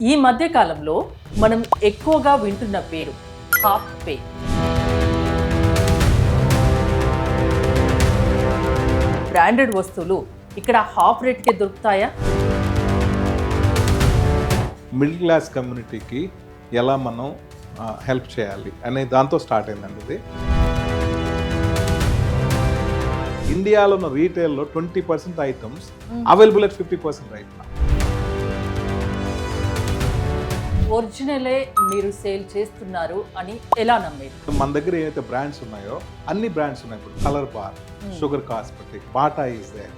ఈ మధ్య కాలంలో మనం ఎక్కువగా వింటున్న పేరు హాఫ్ పే. బ్రాండెడ్ వస్తువులు ఇక్కడ హాఫ్ రేట్కే దొరుకుతాయా? మిడిల్ క్లాస్ కమ్యూనిటీకి ఎలా మనం హెల్ప్ చేయాలి అనే దాంతో స్టార్ట్ అయిందండి ఇది. ఇండియాలో ఉన్న రీటైల్లో 20% ఐటమ్స్ అవైలబుల్ అట్ 50% రైట్ నా. ఒరిజినలే మీరు సేల్ చేస్తున్నారు అని ఎలా నమ్మేది? మన దగ్గర ఏవైతే బ్రాండ్స్ ఉన్నాయో అన్ని బ్రాండ్స్ ఉన్నాయి. ఇప్పుడు Colorbar, Sugar cosmetic, Bata is there,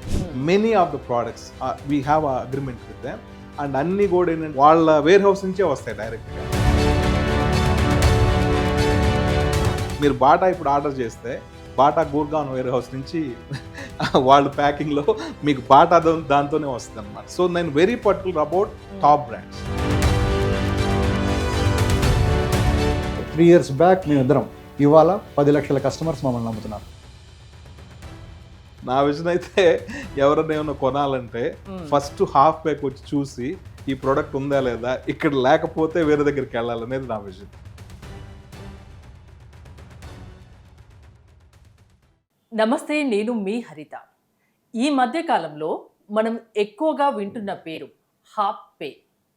many of the products we have agreement with them. And అన్ని కూడా ఏంటంటే వాళ్ళ వేర్ హౌస్ నుంచే వస్తాయి డైరెక్ట్గా. మీరు బాటా ఇప్పుడు ఆర్డర్ చేస్తే బాటా గూర్గాన్ వేర్ హౌస్ నుంచి వాళ్ళ ప్యాకింగ్లో మీకు బాటా దాంతోనే వస్తుంది అనమాట. సో నేను very particular about top brands. 3 years back మేమిద్దరం, ఇవాళ 10 లక్షల కస్టమర్స్ మమ్మల్ని నమ్ముతున్నారు. నా విజన్ అయితే ఎవరైనా ఏమైనా కొనాలంటే ఫస్ట్ హాఫ్ ప్యాక్ వచ్చి చూసి ఈ ప్రోడక్ట్ ఉందా లేదా, ఇక్కడ లేకపోతే వేరే దగ్గరికి వెళ్ళాలనేది నా విజన్. నమస్తే, నేను మీ హరిత. ఈ మధ్య కాలంలో మనం ఎక్కువగా వింటున్న పేరు హాఫ్ పే.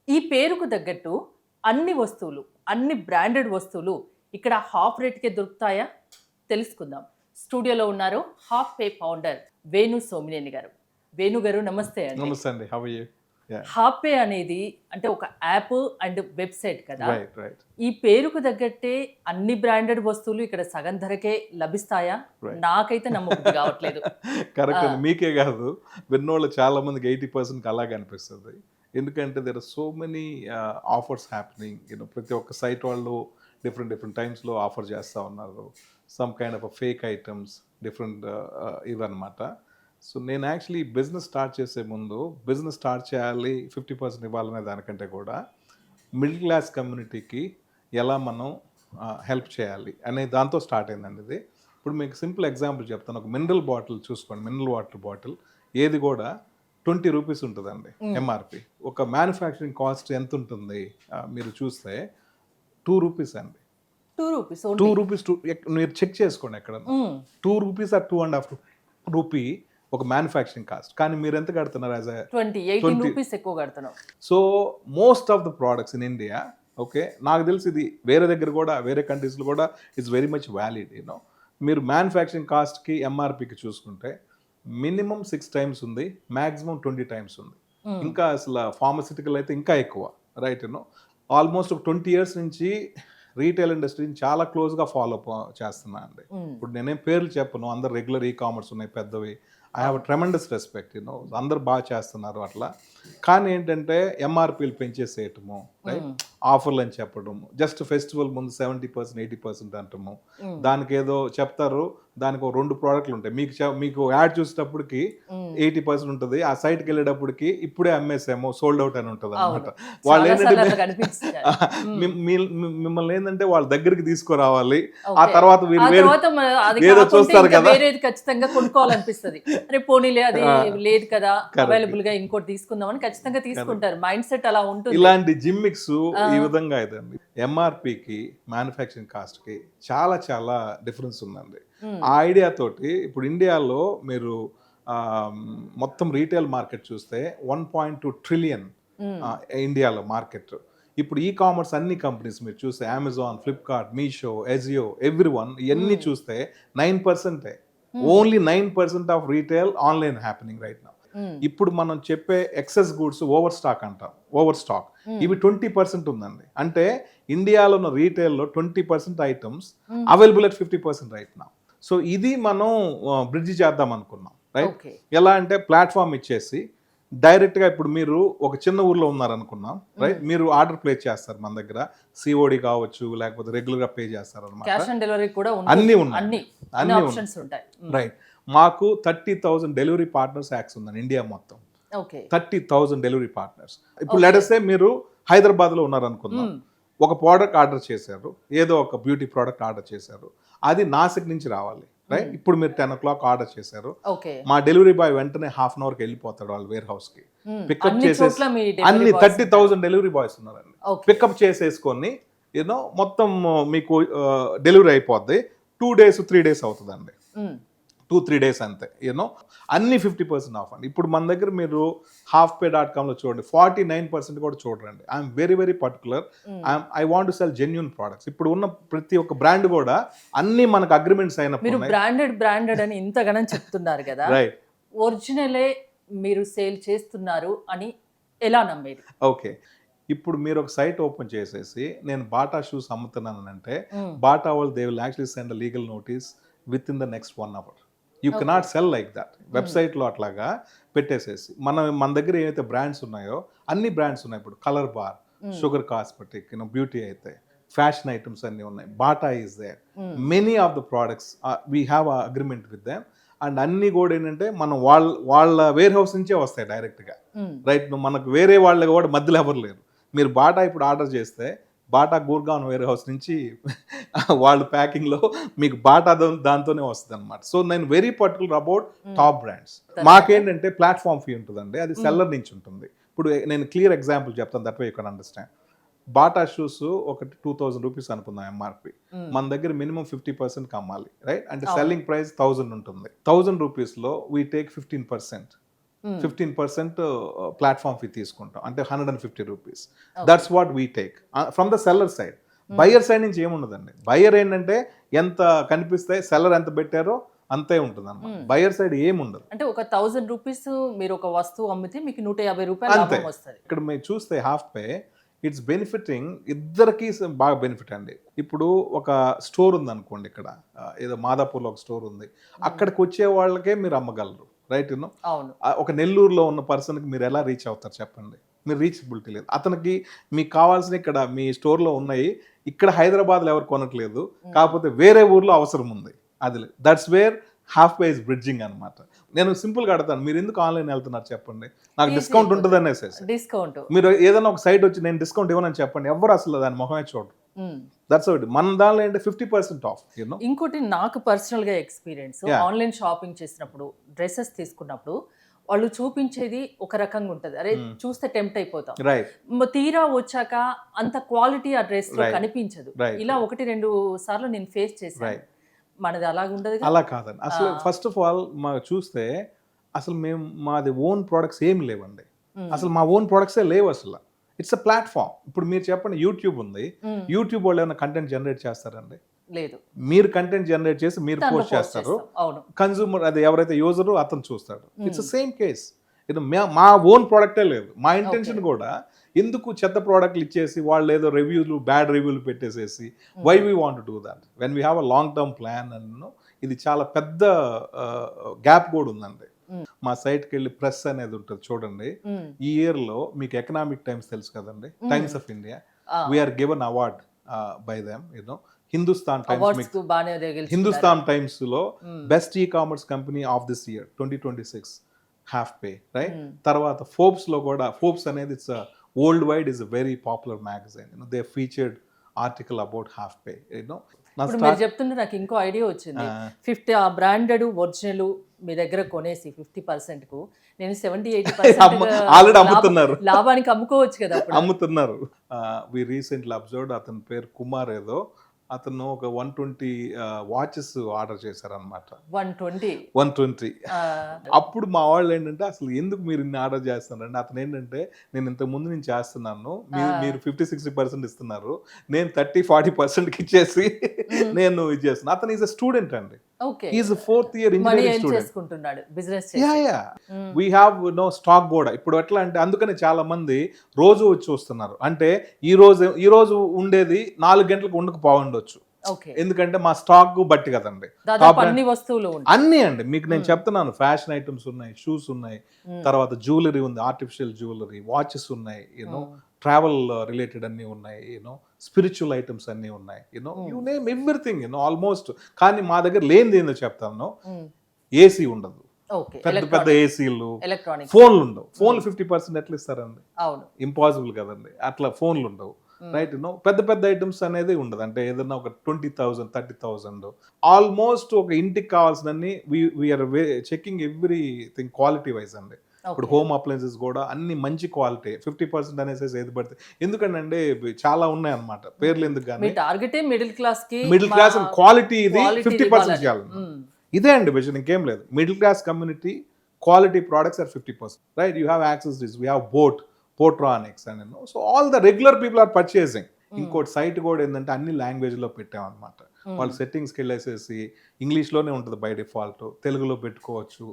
ఈ పేరుకు తగ్గట్టు అన్ని వస్తువులు, అన్ని బ్రాండెడ్ వస్తువులు ఇక్కడ హాఫ్ రేట్కే దొరుకుతాయా? తెలుసుకుందాం. స్టూడియోలో ఉన్నారు half pay founder Venu Somineni garu. Venu garu నమస్తే అండి. నమస్తే అండి, how are you? Half pay అనేది అంటే ఒక యాప్ అండ్ వెబ్సైట్ కదా. రైట్. ఈ పేరుకు తగ్గట్టే అన్ని బ్రాండెడ్ వస్తువులు ఇక్కడ సగం ధరకే లభిస్తాయా? నాకైతే నమ్మకం కావట్లేదు. కరెక్ట్ అండి, మీకే కాదు విన్నోళ్ళు చాలా మందికి 80% అలాగే అనిపిస్తుంది. ఎందుకంటే there are so many offers happening. ప్రతి ఒక్క సైట్ వాళ్ళు డిఫరెంట్ టైమ్స్లో ఆఫర్ చేస్తూ ఉన్నారు. Some kind of fake items, different ఇవన్నమాట. సో నేను యాక్చువల్లీ బిజినెస్ స్టార్ట్ చేసే ముందు బిజినెస్ స్టార్ట్ చేయాలి 50% ఇవ్వాలనే దానికంటే కూడా మిడిల్ క్లాస్ కమ్యూనిటీకి ఎలా మనం హెల్ప్ చేయాలి అనే దాంతో స్టార్ట్ అయిందండి ఇది. ఇప్పుడు మీకు సింపుల్ ఎగ్జాంపుల్ చెప్తాను. ఒక మినరల్ బాటిల్ చూసుకోండి, మినరల్ వాటర్ బాటిల్ ఏది కూడా 20 రూపీస్ ఉంటుందండి ఎంఆర్పి. ఒక మ్యానుఫ్యాక్చరింగ్ కాస్ట్ ఎంత ఉంటుంది మీరు చూస్తే 2 రూపీస్ అండి. 2 రూపీస్ మీరు చెక్ చేసుకోండి ఎక్కడ. 2 రూపీస్ ఆర్ 2.5 రూపీ ఒక మ్యానుఫ్యాక్చరింగ్ కాస్ట్. కానీ మీరు ఎంత కడుతున్నారు? యాజ్ 18 రూపీస్ ఎక్కువ కడుతున్నారు. So most of the products in India, okay, నాకు తెలిసి ఇది వేరే దగ్గర కూడా వేరే కంట్రీస్లో కూడా ఇట్స్ వెరీ మచ్ వ్యాలిడ్. మీరు మ్యానుఫ్యాక్చరింగ్ కాస్ట్కి ఎంఆర్పికి చూసుకుంటే మినిమం 6 times ఉంది, మ్యాక్సిమం 20 times ఉంది. ఇంకా అసలు ఫార్మసిటికల్ అయితే ఇంకా ఎక్కువ. రైట్. ఆల్మోస్ట్ ఒక 20 years నుంచి రీటైల్ ఇండస్ట్రీని చాలా క్లోజ్గా ఫాలో అప్ చేస్తున్నా అండి. ఇప్పుడు నేనేం పేర్లు చెప్పను, అందరు రెగ్యులర్ కామర్స్ ఉన్నాయి పెద్దవి. I have tremendous respect. అందరు బాగా చేస్తున్నారు అట్లా. కానీ ఏంటంటే ఎంఆర్పీలు పెంచేసేయటము, రైట్, ఆఫర్లు అని చెప్పడము, జస్ట్ ఫెస్టివల్ ముందు 70% 80% అంటాము. దానికి ఏదో చెప్తారు, దానికి ఒక 2 ప్రోడక్ట్లు ఉంటాయి. మీకు యాడ్ చూసేటప్పటికి 80% ఉంటుంది, ఆ సైట్కి వెళ్ళేటప్పటికి ఇప్పుడే అమ్మేసాము, సోల్డ్ అవుట్ అని ఉంటుంది అనమాట. వాళ్ళు ఏంటంటే మిమ్మల్ని ఏంటంటే వాళ్ళ దగ్గరికి తీసుకురావాలి. ఆ తర్వాత ఏదో చూస్తారు కదా, ఖచ్చితంగా కొనుక్కోవాలనిపిస్తుంది. అరే పోనీలే, అది లేదు కదా, అవైలబుల్ గా ఇంకోటి తీసుకుందామని ఖచ్చితంగా తీసుకుంటారు. మైండ్ సెట్ అలా ఉంటుంది. ఇలాంటి జిమ్మిక్స్ ఈ విధంగా ఇదండి. ఎంఆర్పికి మ్యానుఫ్యాక్చరింగ్ కాస్ట్ కి చాలా చాలా డిఫరెన్స్ ఉందండి. ఆ ఐడియా తోటి ఇప్పుడు ఇండియాలో మీరు మొత్తం రీటైల్ మార్కెట్ చూస్తే 1.2 trillion ఇండియాలో మార్కెట్. ఇప్పుడు ఈ కామర్స్ అన్ని కంపెనీస్ మీరు చూస్తే Amazon, Flipkart, Meesho, Ajio, everyone ఇవన్నీ చూస్తే 9%, only 9% of retail online happening right now. ఇప్పుడు మనం చెప్పే ఎక్సెస్ గూడ్స్ ఓవర్ స్టాక్ అంటాం, ఓవర్ స్టాక్, ఇవి 20% ఉందండి. అంటే ఇండియాలో ఉన్న రీటైల్లో 20% items available at 50% right now. So ఇది మనం బ్రిడ్జ్ చేద్దాం అనుకున్నాం, రైట్. ఎలా అంటే ప్లాట్ఫామ్ ఇచ్చేసి డైరెక్ట్గా ఇప్పుడు మీరు ఒక చిన్న ఊర్లో ఉన్నారనుకున్నాం, రైట్, మీరు ఆర్డర్ ప్లేస్ చేస్తారు మన దగ్గర, సిఓడి కావచ్చు, లేకపోతే రెగ్యులర్గా పే చేస్తారు అనమాట. క్యాష్ ఆన్ డెలివరీ కూడా అన్నీ ఉన్నాయి, రైట్. మాకు 30,000 డెలివరీ పార్ట్నర్స్ యాక్స్ ఉందండి ఇండియా మొత్తం. 30,000 డెలివరీ పార్ట్నర్స్. ఇప్పుడు లెటర్సే మీరు హైదరాబాద్లో ఉన్నారనుకుందాం, ఒక ప్రోడక్ట్ ఆర్డర్ చేశారు, ఏదో ఒక బ్యూటీ ప్రోడక్ట్ ఆర్డర్ చేశారు, అది నాసిక్ నుంచి రావాలి, రైట్. ఇప్పుడు మీరు 10 o'clock ఆర్డర్ చేశారు, ఓకే. మా డెలివరీ బాయ్ వెంటనే హాఫ్ అన్ అవర్కి వెళ్ళిపోతాడు వాళ్ళ వేర్ హౌస్ కి, పికప్ అన్ని చేసేసి చోట్ల మీ అన్ని delivery boys 30,000 డెలివరీ బాయ్స్ ఉన్నారండి. ఓకే. పికప్ చేసేసుకొని యూనో మొత్తం మీకు డెలివరీ అయిపోద్ది. 2 days 3 days అవుతుందండి, 2-3 days అంతే. యూనో అన్ని 50% ఆఫ్ అండి. ఇప్పుడు మన దగ్గర మీరు halfpay.comలో చూడండి, 49% కూడా చూడండి. I'm very very particular. I want to cell genuine products. ఇప్పుడు ఉన్న ప్రతి ఒక్క బ్రాండ్ కూడా అన్ని మనకు అగ్రిమెంట్స్ మీరు అయినప్పుడు బ్రాండెడ్ అని ఇంతగానం చెప్తున్నారు కదా, రైట్. ఒరిజినలే మీరు సేల్ చేస్తున్నారు అని ఎలా నమ్మేది? ఓకే, ఇప్పుడు మీరు ఒక సైట్ ఓపెన్ చేసేసి నేను బాటా షూస్ అమ్ముతున్నాను అంటే బాటా వాళ్ళు they will actually send a legal notice with in the next 1 hour. You cannot cell like that. వెబ్సైట్లో అట్లాగా పెట్టేసేసి మన దగ్గర ఏవైతే బ్రాండ్స్ ఉన్నాయో అన్ని బ్రాండ్స్ ఉన్నాయి. ఇప్పుడు Colorbar, Sugar cosmetic, beauty అయితే, ఫ్యాషన్ ఐటమ్స్ అన్నీ ఉన్నాయి. Bata is there. Many of the products we have a agreement with them. And అన్నీ కూడా ఏంటంటే మనం వాళ్ళ వేర్ హౌస్ నుంచే వస్తాయి డైరెక్ట్గా, రైట్. మనకు వేరే వాళ్ళకి కూడా మధ్యలో ఎవరు లేరు. మీరు బాటా ఇప్పుడు ఆర్డర్ చేస్తే బాటా గూర్గాన్ వేర్ హౌస్ నుంచి వాళ్ళు ప్యాకింగ్లో మీకు బాటా దాంతోనే వస్తుంది అనమాట. సో నేను very particular about top brands. మాకేంటంటే ప్లాట్ఫామ్ ఫీ ఉంటుందండి, అది సెల్లర్ నుంచి ఉంటుంది. ఇప్పుడు నేను క్లియర్ ఎగ్జాంపుల్ చెప్తాను, that way you can understand. Bata shoes ఒకటి 2,000 రూపీస్ అనుకుందాం ఎంఆర్పి. మన దగ్గర మినిమం 50% అమ్మాలి, రైట్. అంటే సెల్లింగ్ ప్రైస్ 1,000 ఉంటుంది. 1,000 రూపీస్లో వీ టేక్ 15% ప్లాట్ఫామ్ ఫీ తీసుకుంటాం, అంటే 150 rupees. That's what we take from the seller side. Buyer side నుంచి ఏముండదండి. బయ్యర్ ఏంటంటే ఎంత కనిపిస్తే సెల్లర్ ఎంత పెట్టారో అంతే ఉంటుంది అన్నమాట. బయ్యర్ సైడ్ ఏముండదు. అంటే ఒక 1,000 రూపీస్ మీరు ఒక వస్తువు అమ్మితే మీకు 150 రూపాయలు అంతే. లాభం వస్తుంది. ఇక్కడ మీరు చూస్తే హాఫ్ పే ఇట్స్ బెనిఫిటింగ్, ఇద్దరికి బాగా బెనిఫిట్ అండి. ఇప్పుడు ఒక స్టోర్ ఉంది అనుకోండి, ఇక్కడ ఏదో మాదాపూర్లో ఒక స్టోర్ ఉంది, అక్కడికి వచ్చే వాళ్ళకే మీరు అమ్మగలరు, రైట్. అవును. ఒక నెల్లూరులో ఉన్న పర్సన్కి మీరు ఎలా రీచ్ అవుతారు చెప్పండి? మీరు రీచబిలిటీ లేదు. అతనికి మీకు కావాల్సిన ఇక్కడ మీ స్టోర్లో ఉన్నాయి, ఇక్కడ హైదరాబాద్లో ఎవరు కొనట్లేదు, కాకపోతే వేరే ఊర్లో అవసరం ఉంది. అది that's where half pay is bridging అనమాట. నేను సింపుల్గా అడతాను, మీరు ఎందుకు ఆన్లైన్ వెళ్తున్నారు చెప్పండి, నాకు డిస్కౌంట్ ఉంటుంది అనేసి. డిస్కౌంట్ మీరు ఏదైనా ఒక సైట్ వచ్చి నేను డిస్కౌంట్ ఇవ్వనని చెప్పండి, ఎవరు అసలు దాని మొహమే చూడరు. That's out. మన దానిలో ఏంటంటే 50% ఆఫ్. ఇంకోటి నాకు పర్సనల్ గా ఎక్స్పీరియన్స్, ఆన్లైన్ షాపింగ్ చేసినప్పుడు డ్రెస్సెస్ తీసుకున్నప్పుడు వాళ్ళు చూపించేది ఒక రకంగా ఉంటది, అరే చూస్తే టెంప్ట్ అయిపోతాం, రైట్. తీరా వచ్చాక అంత క్వాలిటీ ఆ డ్రెస్ లో కనిపించదు. ఇలా 1-2 సార్లు నేను ఫేస్ చేశాను. మనది అలాగ ఉండదు. అలా కాదండి అసలు. ఫస్ట్ ఆఫ్ ఆల్ మా చూస్తే అసలు మాది ఓన్ ప్రొడక్ట్స్ ఏమి లేవండి. అసలు మా ఓన్ ప్రొడక్ట్సే లేవు అసలు. It's a platform. ఇప్పుడు మీరు చెప్పండి, యూట్యూబ్ ఉంది, యూట్యూబ్ వాళ్ళు ఏమైనా కంటెంట్ జనరేట్ చేస్తారండి? లేదు. మీరు కంటెంట్ జనరేట్ చేసి మీరు పోస్ట్ చేస్తారు, కన్జ్యూమర్ అది ఎవరైతే యూజరు అతను చూస్తాడు. It's same case. మా ఓన్ ప్రోడక్టే లేదు. మా ఇంటెన్షన్ కూడా ఎందుకు చెత్త ప్రోడక్ట్లు ఇచ్చేసి వాళ్ళు ఏదో బ్యాడ్ రివ్యూలు పెట్టేసేసి, why we want to do that when we have a long term plan. And ఇది చాలా పెద్ద గ్యాప్ కూడా ఉందండి. మా సైట్కి వెళ్ళి ప్రెస్ అనేది ఉంటుంది చూడండి. ఈ ఇయర్లో మీకు ఎకనామిక్ టైమ్స్ తెలుసు కదండి, Times of India, we are given award by them. Hindustan Times లో best e commerce company of this year 2026 Half Pay, right. తర్వాత ఫోర్బ్స్ లో కూడా, ఫోర్బ్స్ అనేది it's world wide is a very popular magazine, they featured article about Half Pay. ఇప్పుడు మీరు చెప్తుంటే నాకు ఇంకో ఐడియా వచ్చింది. 50 ఆ బ్రాండెడ్ ఒరిజినల్ మీ దగ్గర కొనేసి 50% కు నేను 70-80% ఆల్రెడీ అమ్ముతున్నారు, లాభానికి అమ్ముకోవచ్చు కదా. అమ్ముతున్నారు. వి రీసెంట్లీ అబ్జర్వ్డ్, అతని పేరు కుమార్ ఏదో, అతను ఒక 120 వాచెస్ ఆర్డర్ చేశారనమాట. 120. అప్పుడు మా వాళ్ళు ఏంటంటే అసలు ఎందుకు మీరు ఇన్ని ఆర్డర్ చేస్తున్నారండి? అతను ఏంటంటే నేను ఇంతకు ముందు నేను చేస్తున్నాను, మీరు 50-60% ఇస్తున్నారు, నేను 30-40% ఇచ్చేసి నేను ఇది చేస్తున్నాను. అతను ఈజ్ అ స్టూడెంట్ అండి. Is 4th year engineering student. We have no stock కూడా. ఇప్పుడు ఎట్లా అంటే అందుకని చాలా మంది రోజు వచ్చి వస్తున్నారు. అంటే ఈ రోజు ఉండేది 4 గంటలకు ఉండకపోవచ్చు, ఎందుకంటే మా స్టాక్ బట్టి కదండి. అన్ని అండి మీకు నేను చెప్తున్నాను, ఫ్యాషన్ ఐటమ్స్ ఉన్నాయి, షూస్ ఉన్నాయి, తర్వాత జ్యువెలరీ ఉంది, ఆర్టిఫిషియల్ జ్యువెలరీ, వాచెస్ ఉన్నాయి, ట్రావెల్ రిలేటెడ్ అన్నీ ఉన్నాయి, స్పిరిచువల్ ఐటమ్స్ అన్నీ ఉన్నాయి, యూ నేమ్ ఎవ్రీథింగ్, ఆల్మోస్ట్. కానీ మా దగ్గర లేనిది ఏందో చెప్తాను, ఏసీ ఉండదు, పెద్ద ఏసీలు, ఫోన్లు ఉండవు. ఫోన్లు 50% ఎట్లా ఇస్తారండి? ఇంపాసిబుల్ కదండి. అట్లా ఫోన్లు ఉండవు. రైట్ పెద్ద పెద్ద ఐటమ్స్ అనేది ఉండదు. అంటే ఏదైనా ఒక 20,000 30,000 ఆల్మోస్ట్ ఒక ఇంటికి కావాల్సినన్ని we are checking everything quality wise అండి. ఇప్పుడు హోమ్ అప్లయన్సెస్ కూడా అన్ని మంచి క్వాలిటీ 50% అనేసి ఏది పడితే ఎందుకంటే చాలా ఉన్నాయి అన్నమాట, పేర్లు ఎందుకు కానీ టార్గెట్ మిడిల్ క్లాస్ కి మిడిల్ క్లాస్ క్వాలిటీ ఇది quality 50% చేయాలి. ఇదే అండి విజన్, ఇంకేం లేదు. Middle class community quality products are 50%, right? You have access to this. We have Portronics and so all the regular people are purchasing. ఇంకోటి site కూడా ఏంటంటే అన్ని లాంగ్వేజ్లో పెట్టామన్నమాట. వాళ్ళు సెట్టింగ్స్కి వెళ్ళేసేసి ఇంగ్లీష్లోనే ఉంటుంది బై డిఫాల్ట్, తెలుగులో పెట్టుకోవచ్చు,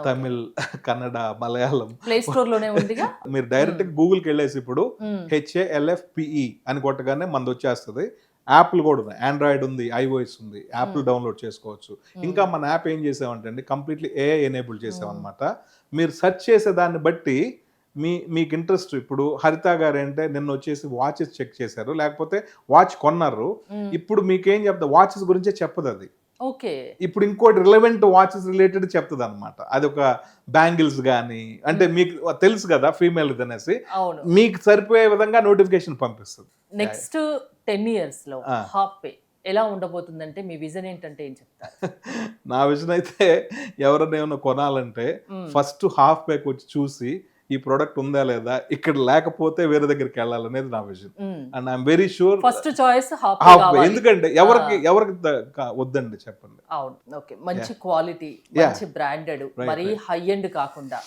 తమిళ్, కన్నడ, మలయాళం. ప్లే స్టోర్ లోనే ఉందిగా. మీరు డైరెక్ట్ గూగుల్కి వెళ్ళేసి ఇప్పుడు HALFPE అని కొట్టగానే మనది వచ్చేస్తుంది. యాప్లు కూడా ఉన్నాయి, ఆండ్రాయిడ్ ఉంది, iOS ఉంది, యాప్లు డౌన్లోడ్ చేసుకోవచ్చు. ఇంకా మన యాప్ ఏం చేసామంటే అండి కంప్లీట్లీ AI ఎనేబుల్ చేసామన్నమాట. మీరు సెర్చ్ చేసే దాన్ని బట్టి మీకు ఇంట్రెస్ట్, ఇప్పుడు హరిత గారు అంటే నిన్న వచ్చేసి వాచెస్ చెక్ చేశారు, లేకపోతే వాచ్ కొన్నారు, ఇప్పుడు మీకేం చెప్తా వాచెస్ గురించే చెప్పదు అది. ఓకే, ఇప్పుడు ఇంకోటి రిలవెంట్ వాచెస్ రిలేటెడ్ చెప్తుంది అనమాట. అది ఒక బ్యాంగిల్స్ కానీ, అంటే మీకు తెలుసు కదా ఫీమేల్ ఇది అనేసి, మీకు సరిపోయే విధంగా నోటిఫికేషన్ పంపిస్తుంది. నెక్స్ట్ 10 years లో హాప్ పే ఎలా ఉండబోతుందంటే మీ విజన్ ఏంటంటే ఏం చెప్తారు? నా విజన్ అయితే ఎవరైనా ఏమైనా కొనాలంటే ఫస్ట్ హాఫ్ పేకి వచ్చి చూసి ఈ ప్రోడక్ట్ ఉందా లేదా, ఇక్కడ లేకపోతే వేరే దగ్గరికి వెళ్ళాలనేది నా vision. And I'm very sure first choice half pay. ఎందుకంటే ఎవరికి వద్దండి చెప్పండి. అవును, ఓకే, మంచి క్వాలిటీ, మంచి బ్రాండెడ్, మరీ హై ఎండ్ కాకుండా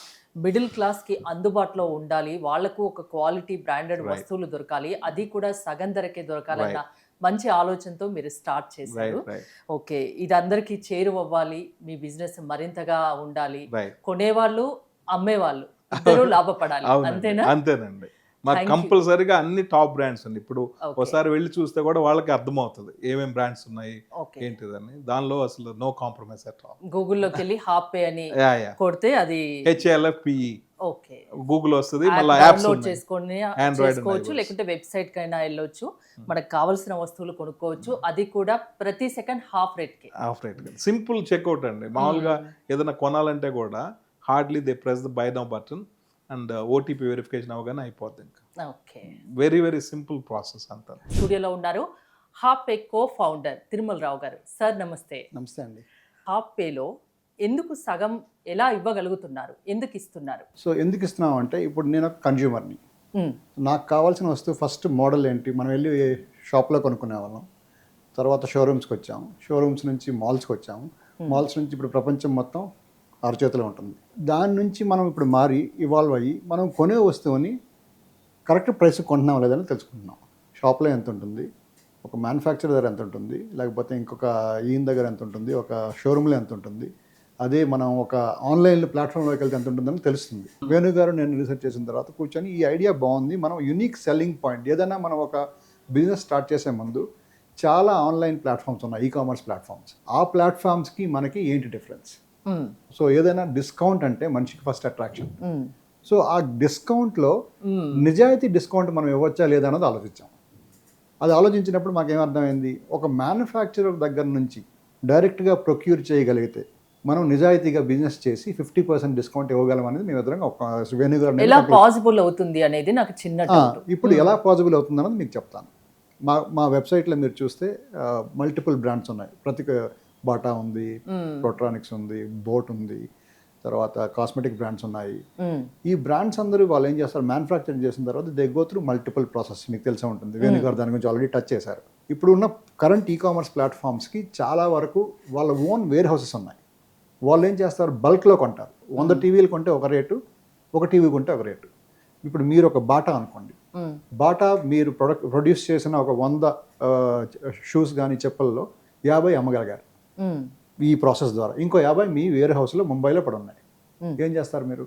మిడిల్ క్లాస్ కి అందుబాటులో ఉండాలి, వాళ్లకు ఒక క్వాలిటీ బ్రాండెడ్ వస్తువులు దొరకాలి, అది కూడా సగం ధరకే దొరకాలన్న మంచి ఆలోచనతో మీరు స్టార్ట్ చేశారు. ఓకే, ఇది అందరికీ చేరువవ్వాలి, మీ బిజినెస్ మరింతగా ఉండాలి, కొనేవాళ్ళు అమ్మేవాళ్ళు ఇద్దరు లాభపడాలి, అంతేనా? అంతేనండి. మాకు కంపల్సరీగా అన్ని టాప్ బ్రాండ్స్ అండి. ఇప్పుడు ఒకసారి వెళ్ళి చూస్తే కూడా వాళ్ళకి అర్థమవుతుంది ఏమేం బ్రాండ్స్ ఉన్నాయి ఏంటిదని. దానిలో అసలు నో కాంప్రమైజ్ అట్ ఆల్. గూగుల్లోకి వెళ్ళి హాప్ పే అని కొడితే అది HALFPE ఓకే గూగుల్ వస్తుంది, మళ్ళీ యాప్స్ చేసుకొని చేసుకోవచ్చు, లేకుంటే వెబ్సైట్ కైనా వెళ్ళొచ్చు, మనకు కావాల్సిన వస్తువులు కొనుక్కోవచ్చు, అది కూడా ప్రతి second half rate simple checkout అండి. మామూలుగా ఏదైనా కొనాలంటే కూడా hardly they press the buy now button and OTP verification అవగానే అయిపోద్ది. ఇంకా okay, very very simple process అంతా. స్టూడియోలో ఉన్నారు Hop Pay co founder Tirumala Rao garu. Sir నమస్తే. నమస్తే అండి. హాప్ పేలో ఎందుకు సగం ఎలా ఇవ్వగలుగుతున్నారు, ఎందుకు ఇస్తున్నారు? సో ఎందుకు ఇస్తున్నాం అంటే, ఇప్పుడు నేను ఒక కన్జ్యూమర్ని, నాకు కావాల్సిన వస్తువు ఫస్ట్ మోడల్ ఏంటి, మనం వెళ్ళి షాప్లో కొనుక్కునే వాళ్ళం, తర్వాత షోరూమ్స్కి వచ్చాము, షోరూమ్స్ నుంచి మాల్స్కి వచ్చాము, మాల్స్ నుంచి ఇప్పుడు ప్రపంచం మొత్తం అరచేతిలో ఉంటుంది. దాని నుంచి మనం ఇప్పుడు మారి ఇవాల్వ్ అయ్యి మనం కొనే వస్తువుని కరెక్ట్ ప్రైస్ కొంటున్నాం లేదని తెలుసుకుంటున్నాం. షాప్లో ఎంత ఉంటుంది, ఒక మ్యానుఫ్యాక్చర్ దగ్గర ఎంత ఉంటుంది, లేకపోతే ఇంకొక ఈయన దగ్గర ఎంత ఉంటుంది, ఒక షోరూంలో ఎంత ఉంటుంది, అదే మనం ఒక ఆన్లైన్ ప్లాట్ఫామ్లోకి వెళ్తే ఎంత ఉంటుందని తెలుస్తుంది. వేణు గారు నేను రీసెర్చ్ చేసిన తర్వాత కూర్చొని ఈ ఐడియా బాగుంది, మనం యునిక్ సెల్లింగ్ పాయింట్ ఏదైనా మనం ఒక బిజినెస్ స్టార్ట్ చేసే ముందు చాలా ఆన్లైన్ ప్లాట్ఫామ్స్ ఉన్నాయి, ఈకామర్స్ ప్లాట్ఫామ్స్, ఆ ప్లాట్ఫామ్స్కి మనకి ఏంటి డిఫరెన్స్. సో ఏదైనా డిస్కౌంట్ అంటే మనిషికి ఫస్ట్ అట్రాక్షన్. సో ఆ డిస్కౌంట్లో నిజాయితీ డిస్కౌంట్ మనం ఇవ్వచ్చా లేదా అన్నది ఆలోచించాం. అది ఆలోచించినప్పుడు మాకేమర్థమైంది, ఒక మ్యానుఫ్యాక్చరర్ దగ్గర నుంచి డైరెక్ట్గా ప్రొక్యూర్ చేయగలిగితే మనం నిజాయితీగా బిజినెస్ చేసి 50% డిస్కౌంట్ ఇవ్వగలం అనేది మేము ఎదురుగా ఒక ఎలా పాసిబుల్ అవుతుంది అనేది నాకు చిన్న ఇప్పుడు ఎలా పాసిబుల్ అవుతుంది అన్నది మీకు చెప్తాను. మా వెబ్సైట్లో మీరు చూస్తే మల్టిపుల్ బ్రాండ్స్ ఉన్నాయి. బాటా ఉంది, ప్రోట్రానిక్స్ ఉంది, బోట్ ఉంది, తర్వాత కాస్మెటిక్ బ్రాండ్స్ ఉన్నాయి. ఈ బ్రాండ్స్ అందరూ వాళ్ళు ఏం చేస్తారు, మ్యానుఫ్యాక్చరింగ్ చేసిన తర్వాత they go through multiple process. మీకు తెలిసే ఉంటుంది, వేణు గారు దాని గురించి ఆల్రెడీ టచ్ చేశారు. ఇప్పుడు ఉన్న కరెంట్ ఈకామర్స్ ప్లాట్ఫామ్స్కి చాలా వరకు వాళ్ళ ఓన్ వేర్ హౌసెస్ ఉన్నాయి. వాళ్ళు ఏం చేస్తారు, బల్క్లో కొంటారు. 100 టీవీలు కొంటే ఒక రేటు, ఒక టీవీ కొంటే ఒక రేటు. ఇప్పుడు మీరు ఒక బాటా అనుకోండి, బాటా మీరు ప్రొడ్యూస్ చేసిన ఒక 100 షూస్ కానీ చెప్పుల్లో 50 అమ్మగలిగారు ఈ ప్రాసెస్ ద్వారా. ఇంకో 50 మీ వేర్ హౌస్లో ముంబైలో పడి ఉన్నాయి. ఏం చేస్తారు మీరు,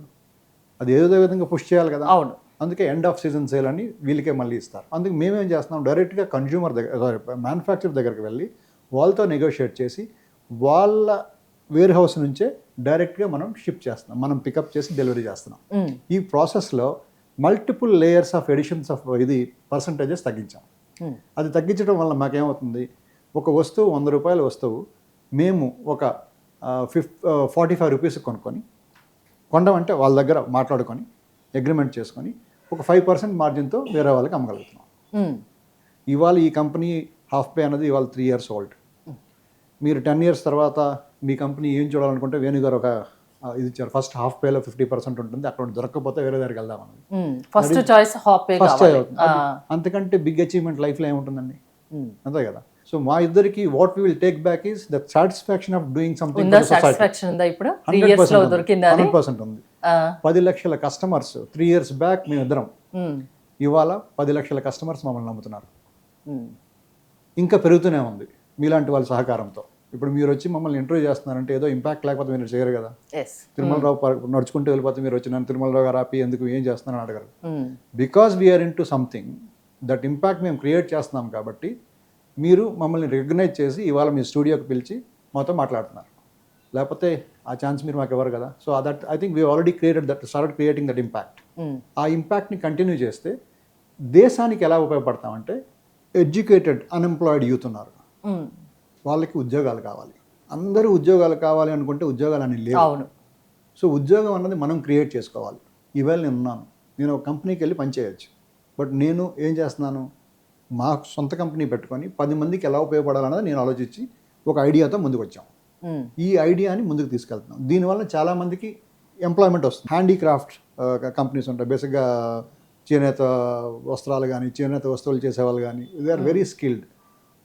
అది ఏదో విధంగా పుష్ చేయాలి కదా. అవును, అందుకే ఎండ్ ఆఫ్ సీజన్ సేల్ అని వీళ్ళకే మళ్ళీ ఇస్తారు. అందుకే మేమేం చేస్తున్నాం, డైరెక్ట్గా కన్జ్యూమర్ దగ్గర మ్యానుఫ్యాక్చర్ దగ్గరికి వెళ్ళి వాళ్ళతో నెగోషియేట్ చేసి వాళ్ళ వేర్ హౌస్ నుంచే డైరెక్ట్గా మనం షిప్ చేస్తున్నాం, మనం పికప్ చేసి డెలివరీ చేస్తున్నాం. ఈ ప్రాసెస్లో multiple layers of additions of percentages తగ్గించాం. అది తగ్గించడం వల్ల మాకేమవుతుంది, ఒక వస్తువు 100 రూపాయల వస్తువు మేము ఒక 45 రూపీస్ కొనడమంటే వాళ్ళ దగ్గర మాట్లాడుకొని అగ్రిమెంట్ చేసుకొని ఒక 5% మార్జిన్తో వేరే వాళ్ళకి అమ్మగలుగుతున్నాం. ఇవాళ ఈ కంపెనీ హాఫ్ పే అనేది ఇవాళ 3 years ఓల్డ్. మీరు 10 years తర్వాత మీ కంపెనీ ఏం చూడాలనుకుంటే వేణు గారు ఒక ఇది ఇచ్చారు, ఫస్ట్ హాఫ్ పేలో 50% ఉంటుంది, అక్కడ దొరకకపోతే వేరే దగ్గరికి వెళ్దామని. First choice half pay first అవుతుంది. అంతకంటే బిగ్ అచీవ్మెంట్ లైఫ్లో ఏముంటుందండి, అంతే కదా. సో మా ఇద్దరికి what we will take back is the satisfaction of doing something. Satisfaction ఉందా ఇప్పుడు? 3 years లో దొరికిందా? 100% ఉంది. 10 లక్షల కస్టమర్స్ 3 years బ్యాక్ మేము ఇద్దరం, ఇవాళ 10 లక్షల కస్టమర్స్ మమ్మల్ని నమ్ముతున్నారు. ఇంకా పెరుగుతూనే ఉంది మీలాంటి వాళ్ళ సహకారంతో. ఇప్పుడు మీరు వచ్చి మమ్మల్ని ఇంటర్వ్యూ చేస్తున్నారంటే ఏదో ఇంపాక్ట్ లేకపోతే మీరు చేయరు కదా. తిరుమలరావు నడుచుకుంటూ వెళ్ళిపోతే మీరు వచ్చి నన్ను తిరుమలరావు గారు ఆపి ఎందుకు ఏం చేస్తున్నారని అడగరు. Because we are into something, that impact మేము క్రియేట్ చేస్తున్నాం కాబట్టి మీరు మమ్మల్ని రికగ్నైజ్ చేసి ఇవాళ మీ స్టూడియోకి పిలిచి మాతో మాట్లాడుతున్నారు. లేకపోతే ఆ ఛాన్స్ మీరు మాకు ఇవ్వరు కదా. So that I think we already started creating that impact. ఆ ఇంపాక్ట్ని కంటిన్యూ చేస్తే దేశానికి ఎలా ఉపయోగపడతామంటే, ఎడ్యుకేటెడ్ అన్ఎంప్లాయిడ్ యూత్ ఉన్నారు, వాళ్ళకి ఉద్యోగాలు కావాలి. అందరూ ఉద్యోగాలు కావాలి అనుకుంటే ఉద్యోగాలు అని లేవు. సో ఉద్యోగం అన్నది మనం క్రియేట్ చేసుకోవాలి. ఈవేళ నేను ఒక కంపెనీకి వెళ్ళి పనిచేయచ్చు, బట్ నేను ఏం చేస్తున్నాను, మా సొంత కంపెనీ పెట్టుకొని 10 మందికి ఎలా ఉపయోగపడాలన్నది నేను ఆలోచించి ఒక ఐడియాతో ముందుకు వచ్చాం. ఈ ఐడియాని ముందుకు తీసుకెళ్తున్నాం. దీనివల్ల చాలామందికి ఎంప్లాయ్మెంట్ వస్తుంది. హ్యాండీక్రాఫ్ట్ కంపెనీస్ ఉంటాయి, బేసిక్గా చేనేత వస్త్రాలు కానీ చేనేత వస్తువులు చేసేవాళ్ళు కానీ, దే ఆర్ వెరీ స్కిల్డ్.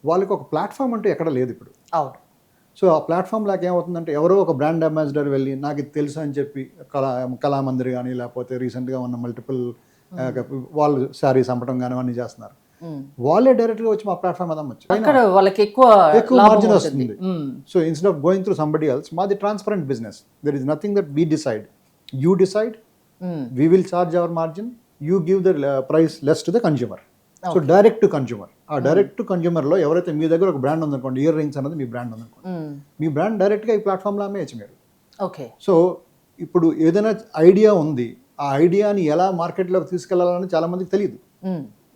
వాళ్ళకి ఒక ప్లాట్ఫామ్ అంటూ ఎక్కడ లేదు ఇప్పుడు. అవును. సో ఆ ప్లాట్ఫామ్ లాగా ఏమవుతుందంటే, ఎవరో ఒక బ్రాండ్ అంబాసిడర్ వెళ్ళి నాకు ఇది తెలుసు అని చెప్పి కళామందిర్ కానీ లేకపోతే రీసెంట్గా ఉన్న మల్టిపుల్ వాళ్ళు శారీస్ అమ్మటం కానీ అవన్నీ చేస్తున్నారు. వాళ్ళే డైరెక్ట్గా వచ్చి మా ప్లాట్ఫామ్ అదమ్మచ్చు, వాళ్ళకి ఎక్కువ మార్జిన్ వస్తుంది. So instead of going through somebody else, మాది transparent business. There is nothing that we decide, you decide, we will charge our margin, you give the price less to the consumer. So direct to consumer. ఆ direct to కన్జ్యూమర్లో ఎవరైతే మీ దగ్గర ఒక brand ఉందనుకోండి, ear rings అనేది మీ brand ఉందనుకోండి, మీ brand డైరెక్ట్గా ఈ ప్లాట్ఫామ్లో అమ్మేయచ్చు మీరు. ఓకే. సో ఇప్పుడు ఏదైనా ఐడియా ఉంది, ఆ ఐడియాని ఎలా మార్కెట్లోకి తీసుకెళ్లాలని చాలా మందికి తెలియదు.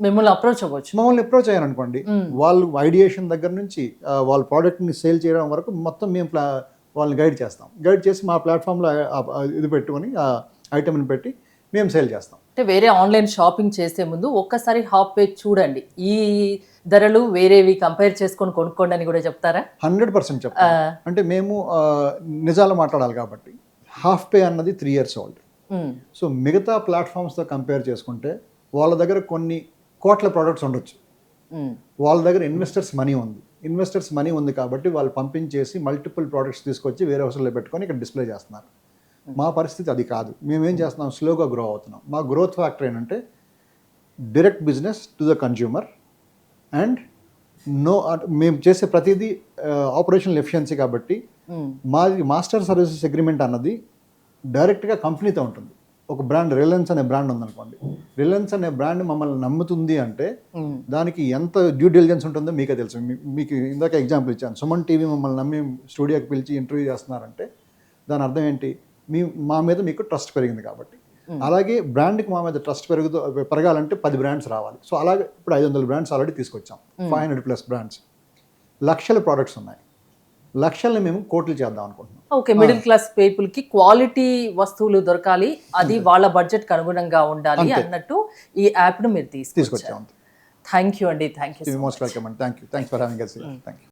మిమ్మల్ని అప్రోచ్ అవ్వచ్చు. మమ్మల్ని అప్రోచ్ అయ్యారనుకోండి, వాళ్ళు ఐడియేషన్ దగ్గర నుంచి వాళ్ళ ప్రోడక్ట్ని సేల్ చేయడం వరకు మొత్తం మేము వాళ్ళని గైడ్ చేస్తాం. గైడ్ చేసి మా ప్లాట్ఫామ్లో ఇది పెట్టుకొని ఆ ఐటమ్ని పెట్టి మేము సేల్ చేస్తాం. అంటే వేరే ఆన్లైన్ షాపింగ్ చేసే ముందు ఒక్కసారి హాఫ్ పే చూడండి, ఈ ధరలు వేరేవి కంపేర్ చేసుకొని కొనుక్కోండి అని కూడా చెప్తారా? 100% చెప్తాం. అంటే మేము నిజాలు మాట్లాడాలి కాబట్టి, హాఫ్ పే అన్నది 3 years ఓల్డ్. సో మిగతా ప్లాట్ఫామ్స్తో కంపేర్ చేసుకుంటే వాళ్ళ దగ్గర కొన్ని కోట్ల ప్రోడక్ట్స్ ఉండొచ్చు, వాళ్ళ దగ్గర ఇన్వెస్టర్స్ మనీ ఉంది కాబట్టి వాళ్ళు పంపించేసి మల్టిపుల్ ప్రోడక్ట్స్ తీసుకొచ్చి వేరే హౌస్లో పెట్టుకొని ఇక్కడ డిస్ప్లే చేస్తున్నారు. మా పరిస్థితి అది కాదు. మేమేం చేస్తున్నాం, స్లోగా గ్రో అవుతున్నాం. మా గ్రోత్ ఫ్యాక్టర్ ఏంటంటే direct business to the consumer and మేము చేసే ప్రతిదీ ఆపరేషనల్ ఎఫిషియన్సీ కాబట్టి మాది మాస్టర్ సర్వీసెస్ అగ్రిమెంట్ అన్నది డైరెక్ట్గా కంపెనీతో ఉంటుంది. ఒక బ్రాండ్ రిలయన్స్ అనే బ్రాండ్ ఉందనుకోండి, రిలయన్స్ అనే బ్రాండ్ మమ్మల్ని నమ్ముతుంది అంటే దానికి ఎంత డ్యూ డిలిజెన్స్ ఉంటుందో మీకే తెలుసు. మీకు ఇందాక ఎగ్జాంపుల్ ఇచ్చాను, సుమన్ టీవీ మమ్మల్ని నమ్మి స్టూడియోకి పిలిచి ఇంటర్వ్యూ చేస్తున్నారంటే దాని అర్థం ఏంటి, మా మీద మీకు ట్రస్ట్ పెరిగింది కాబట్టి. అలాగే బ్రాండ్కి మా మీద ట్రస్ట్ పెరగాలంటే 10 బ్రాండ్స్ రావాలి. సో అలాగే ఇప్పుడు 500 బ్రాండ్స్ ఆల్రెడీ తీసుకొచ్చాం, 500+ బ్రాండ్స్, లక్షల ప్రోడక్ట్స్ ఉన్నాయి. లక్షల్ని మేము కోట్లు చేద్దాం అనుకుంటున్నాం. ఓకే, మిడిల్ క్లాస్ పీపుల్ కి క్వాలిటీ వస్తువులు దొరకాలి, అది వాళ్ళ బడ్జెట్ కి అనుగుణంగా ఉండాలి అన్నట్టు ఈ యాప్ ను మీరు తీసుకొచ్చారు. థ్యాంక్ యూ అండి. Thank you. మోస్ట్ వెల్కమ్ అండి. Thank you. Thanks for having us. Thank you.